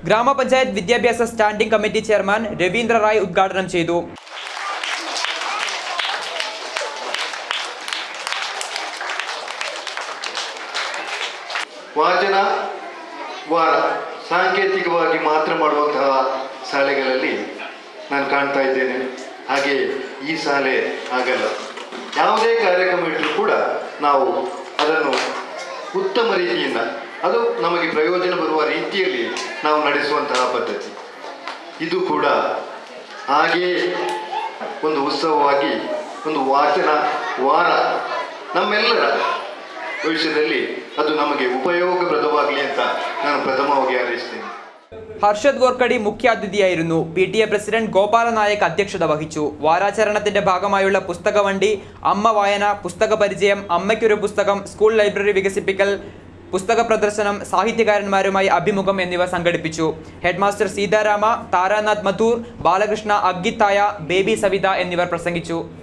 ഗ്രാമപഞ്ചായത്ത് വിദ്യാഭ്യാസ standing committee chairman Ravindra Rai ഉദ്ഘാടനം ചെയ്തു. ವಾಚನ ವಾರ ಸಾಂಕೇತಿಕವಾಗಿ ಮಾತ್ರ ಮಾಡುವಂತಹ ಶಾಲೆಗಳಲ್ಲಿ ನಾನು ಕಾಣ್ತಾ ಇದ್ದೇನೆ. ಹಾಗೆ ಈ ಶಾಲೆ ಆಗಲ್ಲ. ಯಾವುದೇ ಕಾರ್ಯಕ್ರಮ ಇಟ್ಟರೂ ಕೂಡ ನಾವು ಅದನ್ನು ಉತ್ತಮ ರೀತಿಯಿಂದ ಅದು ನಮಗೆ ಪ್ರಯೋಜನ ಬರುವ ರೀತಿಯಲ್ಲಿ ನಾವು ನಡೆಸುವಂತಹ ಪದ್ಧತಿ. ಇದು ಕೂಡ ಹಾಗೆಯೇ ಒಂದು ಉತ್ಸವವಾಗಿ ಒಂದು ವಾಚನ ವಾರ ನಮ್ಮೆಲ್ಲರ ಭವಿಷ್ಯದಲ್ಲಿ ಅದು ನಮಗೆ ಉಪಯೋಗಪ್ರದವಾಗಲಿ ಅಂತ ನಾನು ಪ್ರಥಮವಾಗಿ ಹಾರೈಸ್ತೇನೆ. ഹർഷദ് ഗോർക്കടി മുഖ്യാതിഥിയായിരുന്നു. PTA പ്രസിഡന്റ് ഗോപാല നായക് അധ്യക്ഷത വഹിച്ചു. വാരാചരണത്തിന്റെ ഭാഗമായുള്ള പുസ്തകവണ്ടി, അമ്മ വായന, പുസ്തക പരിചയം, അമ്മയ്ക്കൊരു പുസ്തകം, സ്കൂൾ ലൈബ്രറി വികസിപ്പിക്കൽ, പുസ്തക പ്രദർശനം, സാഹിത്യകാരന്മാരുമായി അഭിമുഖം എന്നിവ സംഘടിപ്പിച്ചു. ഹെഡ്മാസ്റ്റർ സീതാരാമ, താരാനാഥ് മഥൂർ, ബാലകൃഷ്ണ, അഗ്ഗിത്തായ, ബേബി സവിത എന്നിവർ പ്രസംഗിച്ചു.